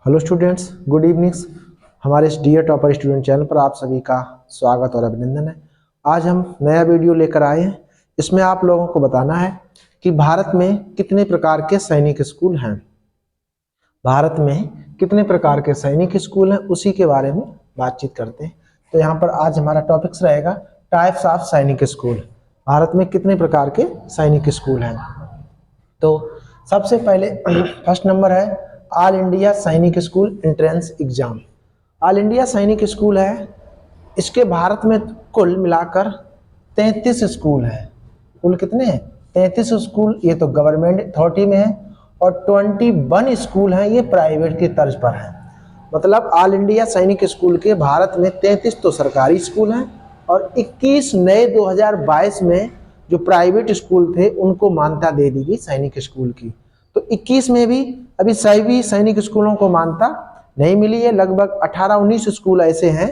Hello students, good evenings. हमारे इस dear topper student channel पर आप सभी का स्वागत और अभिनंदन है। आज हम नया वीडियो लेकर आए हैं। इसमें आप लोगों को बताना है कि भारत में कितने प्रकार के सैनिक स्कूल हैं। भारत में कितने प्रकार के सैनिक स्कूल हैं उसी के बारे में बातचीत करते हैं। तो यहाँ पर आज हमारा टॉपिक्स रहेगा टाइप्स ऑफ सैनिक स्कूल। भारत में कितने प्रकार के सैनिक स्कूल हैं। तो सबसे पहले फर्स्ट नंबर है ऑल इंडिया सैनिक school entrance exam. All India सैनिक स्कूल है, इसके भारत में कुल मिलाकर 33 स्कूल हैं। कुल कितने हैं? 33 स्कूल। ये तो गवर्नमेंट अथॉरिटी में है और 21 स्कूल हैं ये प्राइवेट की तर्ज पर हैं। मतलब ऑल इंडिया सैनिक स्कूल के भारत में 33 तो सरकारी स्कूल हैं और 21 नए 2022 में जो प्राइवेट स्कूल थे उनको मान्यता दे दी गई सैनिक स्कूल की। तो 21 में भी अभी सभी सैनिक स्कूलों को मान्यता नहीं मिली है। लगभग 18-19 स्कूल ऐसे हैं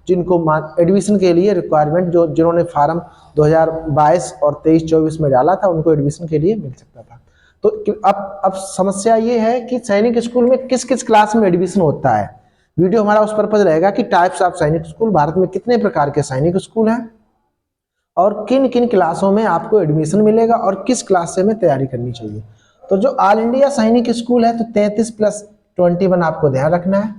जिनको एडमिशन के लिए रिक्वायरमेंट जिन्होंने फार्म 2022 और 23-24 में डाला था उनको एडमिशन के लिए मिल सकता था। तो अब समस्या ये है कि सैनिक स्कूल में किस किस क्लास में एडमिशन होता है। वीडियो हमारा उस पर्पज रहेगा कि टाइप्स ऑफ सैनिक स्कूल, भारत में कितने प्रकार के सैनिक स्कूल हैं और किन किन क्लासों में आपको एडमिशन मिलेगा और किस क्लास से हमें तैयारी करनी चाहिए। तो जो ऑल इंडिया सैनिक स्कूल है तो 33 + 21 आपको ध्यान रखना है।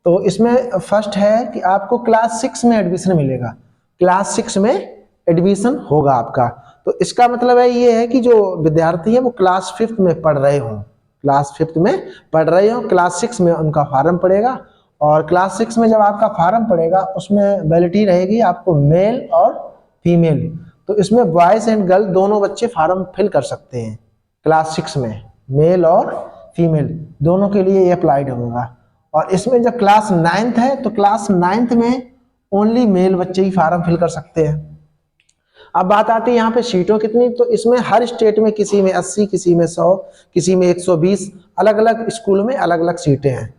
तो इसमें फर्स्ट है कि आपको क्लास 6 में एडमिशन मिलेगा। क्लास 6 में एडमिशन होगा आपका। तो इसका मतलब है ये है कि जो विद्यार्थी है वो क्लास 5th में पढ़ रहे हों, क्लास 5th में पढ़ रहे हों, क्लास 6 में उनका फॉर्म पड़ेगा। और क्लास 6 में जब आपका फॉर्म पड़ेगा उसमें वैलिडिटी रहेगी आपको मेल और फीमेल। तो इसमें बॉयज एंड गर्ल दोनों बच्चे फॉर्म फिल कर सकते हैं। क्लास 6 में मेल और फीमेल दोनों के लिए ये अप्लाइड होगा। और इसमें जब क्लास 9th है तो क्लास 9th में ओनली मेल बच्चे ही फॉर्म फिल कर सकते हैं। अब बात आती है यहाँ पे सीटों कितनी। तो इसमें हर स्टेट में किसी में 80, किसी में 100, किसी में 120, अलग अलग स्कूल में अलग अलग सीटें हैं।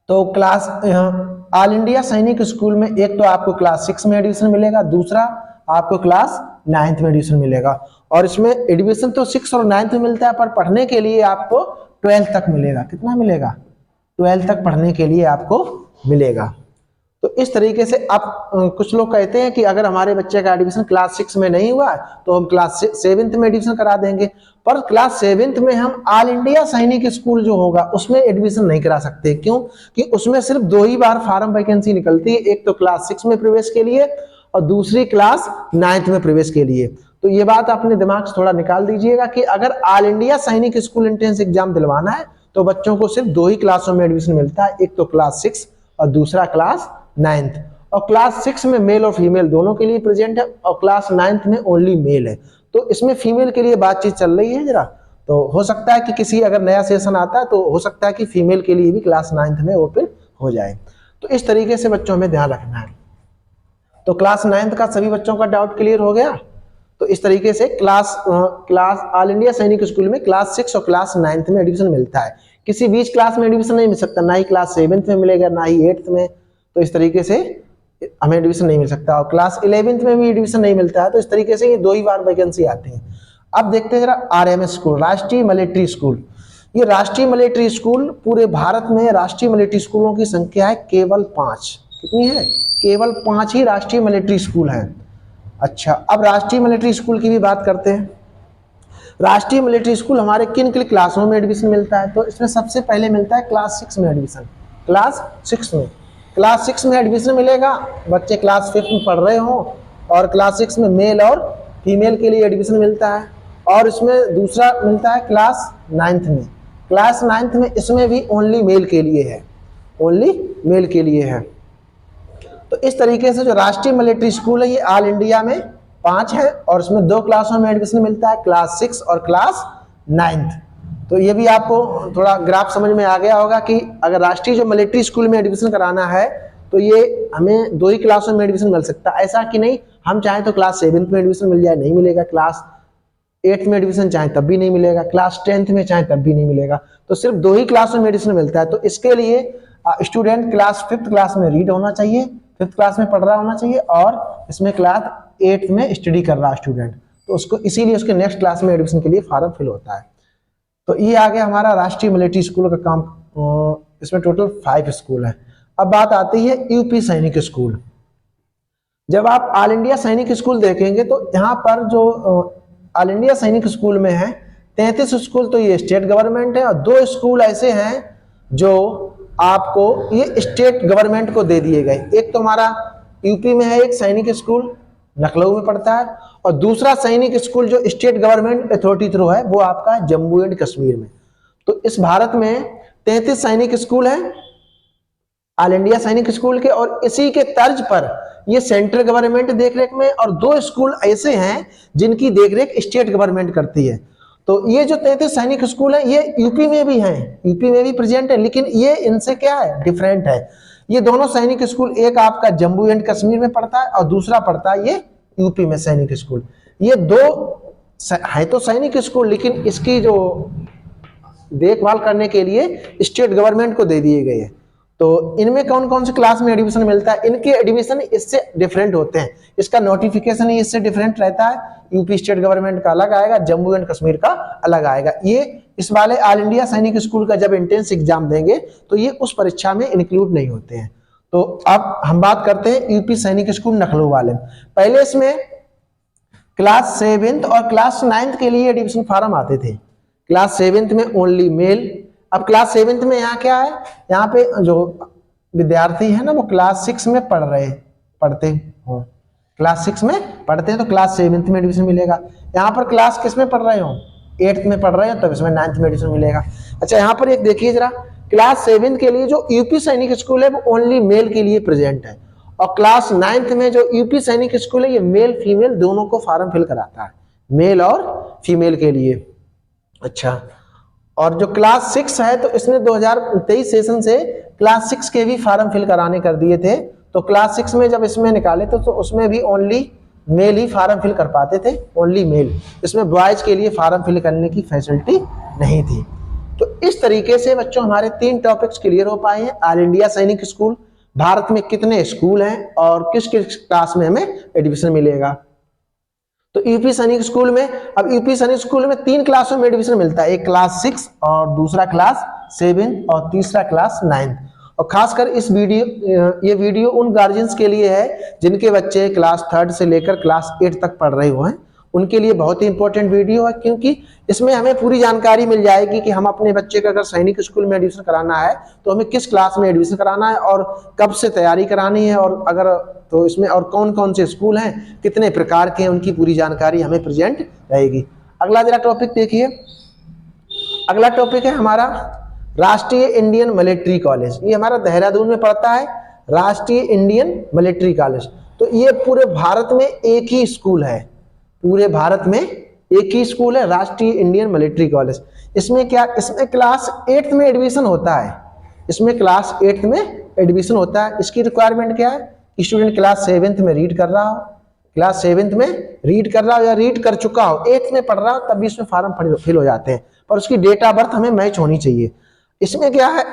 तो क्लास ऑल इंडिया सैनिक स्कूल में एक तो आपको क्लास 6 में एडमिशन मिलेगा, दूसरा आपको क्लास 9th में एडमिशन मिलेगा। और इसमें एडमिशन तो 6 और 9th में मिलता है पर पढ़ने के लिए आपको 12th तक मिलेगा। कितना मिलेगा? 12th तक पढ़ने के लिए आपको मिलेगा। तो इस तरीके से आप कुछ लोग कहते हैं कि अगर हमारे बच्चे का एडमिशन क्लास 6 में नहीं हुआ तो हम क्लास 7th में एडमिशन करा देंगे। पर क्लास 7th में हम ऑल इंडिया सैनिक स्कूल जो होगा उसमें एडमिशन नहीं करा सकते। क्यों? कि उसमें सिर्फ 2 ही बार फॉर्म वैकेंसी निकलती है, एक तो क्लास 6 में प्रवेश के लिए और दूसरी क्लास 9th में प्रवेश के लिए। तो ये बात अपने दिमाग से थोड़ा निकाल दीजिएगा कि अगर ऑल इंडिया सैनिक स्कूल एंट्रेंस एग्जाम दिलवाना है तो बच्चों को सिर्फ 2 ही क्लासों में एडमिशन मिलता है, एक तो क्लास 6 और दूसरा क्लास 9th। और क्लास 6 में मेल और फीमेल दोनों के लिए प्रेजेंट है और क्लास 9th में ओनली मेल है। तो इसमें फीमेल के लिए बातचीत चल रही है जरा। तो हो सकता है कि किसी अगर नया सेशन आता है तो हो सकता है कि फीमेल के लिए भी क्लास 9th में ओपन हो जाए। तो इस तरीके से बच्चों में ध्यान रखना है। तो क्लास 9th का सभी बच्चों का डाउट क्लियर हो गया। तो इस तरीके से क्लास ऑल इंडिया सैनिक स्कूल में क्लास 6 और क्लास 9th में एडमिशन मिलता है। किसी बीच क्लास में एडमिशन नहीं मिल सकता, ना ही क्लास 7th में मिलेगा ना ही 8th में। तो इस तरीके से हमें एडमिशन नहीं मिल सकता और क्लास 11th में भी एडमिशन नहीं मिलता है। तो इस तरीके से ये 2 ही बार वैकेंसी आती है। अब देखते हैं जरा RMS स्कूल, राष्ट्रीय मिलिट्री स्कूल। ये राष्ट्रीय मिलिट्री स्कूल, पूरे भारत में राष्ट्रीय मिलिट्री स्कूलों की संख्या है केवल 5। कितनी है? केवल 5 ही राष्ट्रीय मिलिट्री स्कूल हैं। अच्छा, अब राष्ट्रीय मिलिट्री स्कूल की भी बात करते हैं। राष्ट्रीय मिलिट्री स्कूल हमारे किन किन क्लासों में एडमिशन मिलता है। तो इसमें सबसे पहले मिलता है क्लास 6 में एडमिशन। क्लास 6 में एडमिशन मिलेगा, बच्चे क्लास 5 में पढ़ रहे हों। और क्लास 6 में मेल और फीमेल के लिए एडमिशन मिलता है। और इसमें दूसरा मिलता है क्लास 9th में। क्लास 9th में इसमें भी ओनली मेल के लिए है, ओनली मेल के लिए है। तो इस तरीके से जो राष्ट्रीय मिलिट्री स्कूल है ये ऑल इंडिया में 5 है और इसमें 2 क्लासों में एडमिशन मिलता है, क्लास 6 और क्लास 9th। तो ये भी आपको थोड़ा ग्राफ समझ में आ गया होगा कि अगर राष्ट्रीय जो मिलिट्री स्कूल में एडमिशन कराना है तो ये हमें 2 ही क्लासों में एडमिशन मिल सकता है। ऐसा कि नहीं हम चाहें तो क्लास 7th में एडमिशन मिल जाए, नहीं मिलेगा। क्लास 8th में एडमिशन चाहे तब भी नहीं मिलेगा, क्लास 10th में चाहे तब भी नहीं मिलेगा। तो सिर्फ 2 ही क्लासों में एडमिशन मिलता है। तो इसके लिए स्टूडेंट क्लास 5th क्लास में रीड होना चाहिए, 5th क्लास में पढ़ रहा होना चाहिए और इसमें क्लास 8th में स्टडी कर रहा स्टूडेंट, तो उसको इसीलिए उसके नेक्स्ट क्लास में एडमिशन के लिए फॉर्म फिल होता है। तो ये आ गया हमारा राष्ट्रीय मिलिट्री स्कूल का काम इसमें टोटल 5 स्कूल है। अब बात आती है यूपी सैनिक स्कूल। जब आप ऑल इंडिया सैनिक स्कूल देखेंगे तो यहाँ पर जो ऑल इंडिया सैनिक स्कूल में है 33 स्कूल तो ये स्टेट गवर्नमेंट है, और 2 स्कूल ऐसे हैं जो आपको ये स्टेट गवर्नमेंट को दे दिए गए। एक तो हमारा यूपी में है एक सैनिक स्कूल, लखनऊ में पड़ता है, और दूसरा सैनिक स्कूल जो स्टेट गवर्नमेंट अथॉरिटी थ्रू है वो आपका है जम्मू एंड कश्मीर में। तो इस भारत में 33 सैनिक स्कूल हैं ऑल इंडिया सैनिक स्कूल के, और इसी के तर्ज पर ये सेंट्रल गवर्नमेंट देखरेख में, और 2 स्कूल ऐसे हैं जिनकी देखरेख स्टेट गवर्नमेंट करती है। तो ये जो 33 सैनिक स्कूल है ये यूपी में भी हैं, यूपी में भी प्रेजेंट है, लेकिन ये इनसे क्या है, डिफरेंट है। ये दोनों सैनिक स्कूल, एक आपका जम्मू एंड कश्मीर में पड़ता है और दूसरा पड़ता है ये यूपी में सैनिक स्कूल। ये 2 है तो सैनिक स्कूल, लेकिन इसकी जो देखभाल करने के लिए स्टेट गवर्नमेंट को दे दिए गए हैं। तो इनमें कौन कौन से क्लास में एडमिशन मिलता है, इनके एडमिशन इससे डिफरेंट होते हैं, इसका नोटिफिकेशन ही इससे डिफरेंट रहता है। यूपी स्टेट गवर्नमेंट का अलग आएगा, जम्मू एंड कश्मीर का अलग आएगा। ये इस वाले ऑल इंडिया सैनिक स्कूल का जब एंट्रेंस एग्जाम देंगे तो ये उस परीक्षा में इंक्लूड नहीं होते हैं। तो अब हम बात करते हैं यूपी सैनिक स्कूल लखनऊ वाले। पहले इसमें क्लास 7th और क्लास 9th के लिए एडमिशन फॉर्म आते थे। क्लास 7th में ओनली मेल। अब क्लास 7th में यहाँ क्या है, यहाँ पे जो विद्यार्थी है ना वो क्लास 6 में पढ़ते हो, क्लास 6 में पढ़ते हैं तो क्लास 7th में एडमिशन मिलेगा। यहाँ पर क्लास किस में पढ़ रहे हो, 8th में पढ़ रहे हो तब इसमें 9th में एडमिशन मिलेगा। अच्छा यहाँ पर एक देखिए जरा, क्लास 7 के लिए जो यूपी सैनिक स्कूल है वो ओनली मेल के लिए प्रेजेंट है, और क्लास 9th में जो यूपी सैनिक स्कूल है ये मेल फीमेल दोनों को फॉर्म फिल कराता है, मेल और फीमेल के लिए। अच्छा, और जो क्लास 6 है तो इसने 2023 सेशन से क्लास 6 के भी फॉर्म फिल कराने कर दिए थे। तो क्लास 6 में जब इसमें निकाले तो उसमें भी ओनली मेल ही फॉर्म फिल कर पाते थे, ओनली मेल, इसमें बॉयज के लिए फॉर्म फिल करने की फैसिलिटी नहीं थी। तो इस तरीके से बच्चों हमारे 3 टॉपिक्स क्लियर हो पाए हैं। ऑल इंडिया सैनिक स्कूल, भारत में कितने स्कूल हैं और किस किस क्लास में हमें एडमिशन मिलेगा। तो यूपी सैनिक स्कूल में, अब यूपी सैनिक स्कूल में 3 क्लासों में एडमिशन मिलता है, एक क्लास 6 और दूसरा क्लास 7 और तीसरा क्लास 9। और खासकर ये वीडियो उन गार्जियंस के लिए है जिनके बच्चे क्लास 3rd से लेकर क्लास 8 तक पढ़ रहे हुए हैं, उनके लिए बहुत ही इंपॉर्टेंट वीडियो है, क्योंकि इसमें हमें पूरी जानकारी मिल जाएगी कि हम अपने बच्चे का अगर सैनिक स्कूल में एडमिशन कराना है तो हमें किस क्लास में एडमिशन कराना है और कब से तैयारी करानी है, और अगर तो इसमें और कौन कौन से स्कूल हैं, कितने प्रकार के हैं, उनकी पूरी जानकारी हमें प्रेजेंट रहेगी। अगला जरा टॉपिक देखिए, अगला टॉपिक है हमारा राष्ट्रीय इंडियन मिलिट्री कॉलेज। ये हमारा देहरादून में पड़ता है, राष्ट्रीय इंडियन मिलिट्री कॉलेज। तो ये पूरे भारत में एक ही स्कूल है, पूरे भारत में एक ही स्कूल है, राष्ट्रीय इंडियन मिलिट्री कॉलेज। इसमें क्या, इसमें क्लास 8th में एडमिशन होता है, इसमें क्लास 8th में एडमिशन होता है। इसकी रिक्वायरमेंट क्या है, स्टूडेंट क्लास 7th में रीड कर रहा हो, क्लास 7th में रीड कर रहा हो या रीड कर चुका हो, 8th में पढ़ रहा हो, तभी इसमें फॉर्म फिल हो जाते हैं, पर उसकी डेट ऑफ बर्थ हमें मैच होनी चाहिए। इसमें क्या है,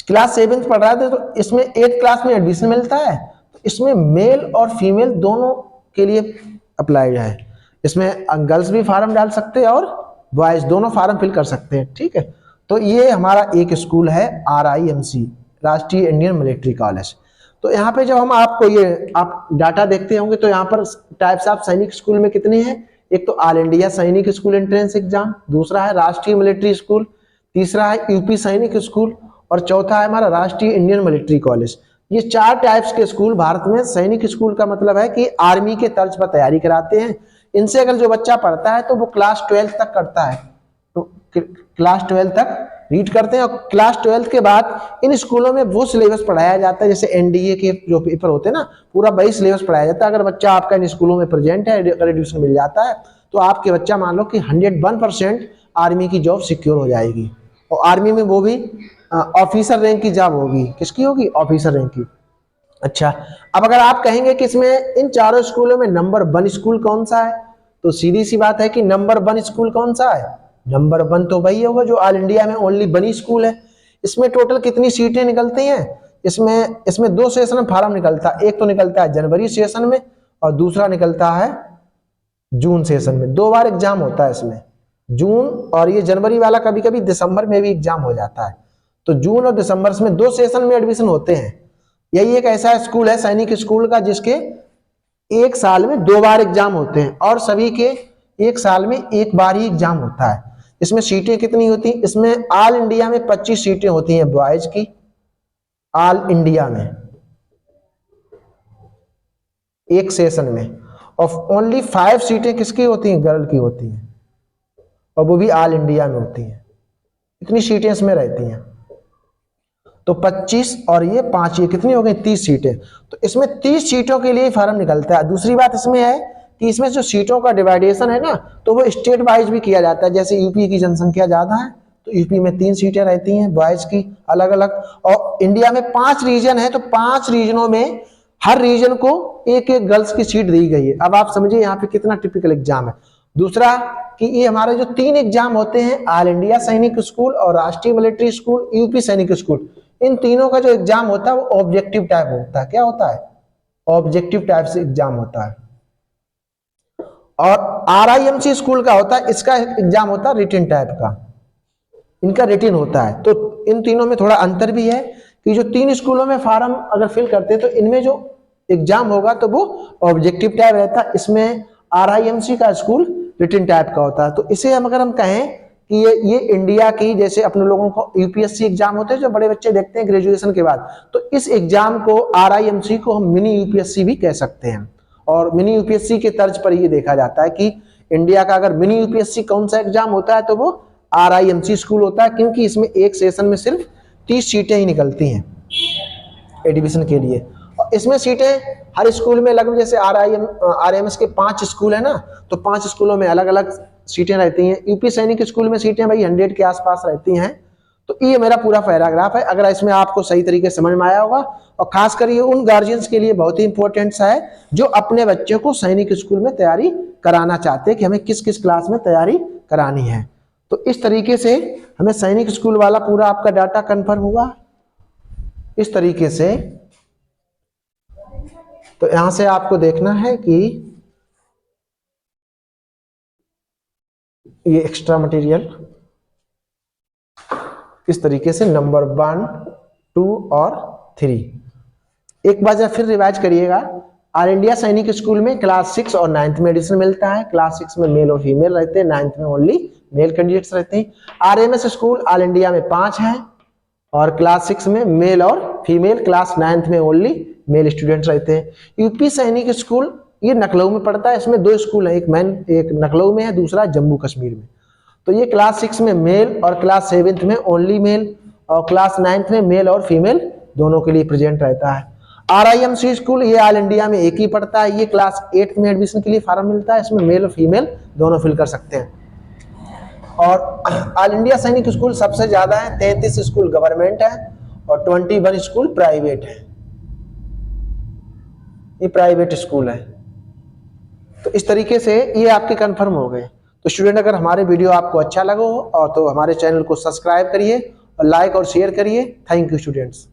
क्लास 7th पढ़ रहा है तो इसमें 8th क्लास में एडमिशन मिलता है, तो इसमें मेल और फीमेल दोनों के लिए अप्लाइड है। इसमें गर्ल्स भी फॉर्म डाल सकते हैं और बॉयज दोनों फॉर्म फिल कर सकते हैं, ठीक है। तो ये हमारा एक स्कूल है RIMC, राष्ट्रीय इंडियन मिलिट्री कॉलेज। तो यहाँ पे जब हम आपको ये आप डाटा देखते होंगे तो यहाँ पर टाइप्स ऑफ सैनिक स्कूल में कितने हैं, एक तो ऑल इंडिया सैनिक स्कूल एंट्रेंस एग्जाम, दूसरा है राष्ट्रीय मिलिट्री स्कूल, तीसरा है यूपी सैनिक स्कूल, और चौथा है हमारा राष्ट्रीय इंडियन मिलिट्री कॉलेज। ये 4 टाइप्स के स्कूल भारत में, सैनिक स्कूल का मतलब है कि आर्मी के तर्ज पर तैयारी कराते हैं। इनसे अगर जो बच्चा पढ़ता है तो वो क्लास 12 तक करता है, तो क्लास 12 तक रीड करते हैं, और क्लास 12 के बाद इन स्कूलों में वो सिलेबस पढ़ाया जाता है जैसे NDA के जो पेपर होते हैं ना, पूरा वही सिलेबस पढ़ाया जाता है। अगर बच्चा आपका इन स्कूलों में प्रेजेंट है, अगर एडमिशन मिल जाता है तो आपके बच्चा मान लो कि 101% आर्मी की जॉब सिक्योर हो जाएगी, और आर्मी में वो भी ऑफिसर रैंक की जॉब होगी। किसकी होगी, ऑफिसर रैंक की। अच्छा, अब अगर आप कहेंगे कि इसमें इन चारों स्कूलों में नंबर 1 स्कूल कौन सा है, तो सीधी सी बात है कि नंबर 1 स्कूल कौन सा है, नंबर 1 तो वही होगा जो ऑल इंडिया में ओनली 1 स्कूल है। इसमें टोटल कितनी सीटें निकलती हैं, इसमें 2 सेशन में फॉर्म निकलता है, एक तो निकलता है जनवरी सेशन में और दूसरा निकलता है जून सेशन में, 2 बार एग्जाम होता है इसमें, जून, और ये जनवरी वाला कभी कभी दिसंबर में भी एग्जाम हो जाता है। तो जून और दिसंबर में 2 सेशन में एडमिशन होते हैं। यही एक ऐसा स्कूल है सैनिक स्कूल का जिसके एक साल में 2 बार एग्जाम होते हैं, और सभी के एक साल में एक बार ही एग्जाम होता है। इसमें सीटें कितनी होती हैं? इसमें ऑल इंडिया में 25 सीटें होती हैं बॉयज की, ऑल इंडिया में एक सेशन में, और ओनली 5 सीटें किसकी होती हैं? गर्ल की होती हैं, और वो भी ऑल इंडिया में होती हैं। इतनी सीटें इसमें रहती हैं। तो 25 और ये 5, ये कितनी हो गई? 30 सीटें। तो इसमें 30 सीटों के लिए फॉर्म निकलता है। दूसरी बात इसमें है कि इसमें जो सीटों का डिवाइडेशन है ना, तो वो स्टेट वाइज भी किया जाता है। जैसे यूपी की जनसंख्या ज्यादा है तो यूपी में 3 सीटें रहती हैं बॉयज की अलग अलग, और इंडिया में 5 रीजन है तो 5 रीजनों में हर रीजन को एक एक गर्ल्स की सीट दी गई है। अब आप समझिए यहाँ पे कितना टिपिकल एग्जाम है। दूसरा कि ये हमारे जो 3 एग्जाम होते हैं, ऑल इंडिया सैनिक स्कूल और राष्ट्रीय मिलिट्री स्कूल, यूपी सैनिक स्कूल, इन तीनों का जो एग्जाम होता है वो ऑब्जेक्टिव टाइप होता है। क्या होता है? ऑब्जेक्टिव टाइप से एग्जाम होता है। और आरआईएमसी स्कूल का होता है, इसका एग्जाम होता है रिटन टाइप का, इनका रिटन होता है। तो इन तीनों में थोड़ा अंतर भी है कि जो 3 स्कूलों में फॉर्म अगर फिल करते हैं तो इनमें जो एग्जाम होगा तो वो ऑब्जेक्टिव टाइप रहता है, इसमें आरआईएमसी का स्कूल रिटन टाइप का होता है। तो इसे अगर हम कहें कि ये इंडिया की, जैसे अपने लोगों को यूपीएससी एग्जाम होते हैं जो बड़े बच्चे देखते हैं ग्रेजुएशन के बाद, तो इस एग्जाम को आरआईएमसी को हम मिनी यूपीएससी भी कह सकते हैं। और मिनी यूपीएससी के तर्ज पर ये देखा जाता है कि इंडिया का अगर मिनी यूपीएससी कौन सा एग्जाम होता है तो वो आरआईएमसी स्कूल होता है, क्योंकि इसमें एक सेशन में सिर्फ 30 सीटें ही निकलती हैं एडमिशन के लिए। और इसमें सीटें हर स्कूल में लगभग, जैसे आरएमएस के 5 स्कूल है ना, तो 5 स्कूलों में अलग अलग सीटें रहती हैं। यूपी सैनिक स्कूल में सीटें भाई 100 के आसपास रहती हैं। तो ये मेरा पूरा पैराग्राफ है। अगर इसमें आपको सही तरीके से समझ में आया होगा, और खासकर ये उन गार्जियंस के लिए बहुत ही इंपॉर्टेंट सा है जो अपने बच्चों को सैनिक स्कूल में तैयारी कराना चाहते हैं कि हमें किस किस क्लास में तैयारी करानी है। तो इस तरीके से हमें सैनिक स्कूल वाला पूरा आपका डाटा कंफर्म हुआ इस तरीके से। तो यहां से आपको देखना है कि ये एक्स्ट्रा मटेरियल इस तरीके से नंबर 1, 2 और 3 एक बार जब फिर रिवाइज करिएगा। ऑल इंडिया सैनिक स्कूल में क्लास 6 और 9th में एडमिशन मिलता है। क्लास 6 में मेल और फीमेल रहते हैं, 9th में ओनली मेल कैंडिडेट्स रहते हैं। आरएमएस स्कूल ऑल इंडिया में 5 हैं, और क्लास 6 में मेल और फीमेल, क्लास 9th में ओनली मेल स्टूडेंट्स रहते हैं। यूपी सैनिक स्कूल ये लखनऊ में पड़ता है। इसमें 2 स्कूल हैं, एक लखनऊ में है, दूसरा जम्मू कश्मीर में। तो ये क्लास 6 में मेल और क्लास 7th में ओनली मेल, और क्लास 9th में मेल और फीमेल दोनों के लिए प्रेजेंट रहता है। आरआईएमसी स्कूल ये ऑल इंडिया में एक ही पड़ता है। ये क्लास 8 में एडमिशन के लिए फॉर्म मिलता है। इसमें मेल और फीमेल दोनों फिल कर सकते हैं। और ऑल इंडिया सैनिक स्कूल सबसे ज्यादा है, 33 स्कूल गवर्नमेंट है और 21 स्कूल प्राइवेट है। ये प्राइवेट स्कूल है। तो इस तरीके से ये आपके कंफर्म हो गए। तो स्टूडेंट, अगर हमारे वीडियो आपको अच्छा लगा हो और तो हमारे चैनल को सब्सक्राइब करिए और लाइक और शेयर करिए। Thank you students.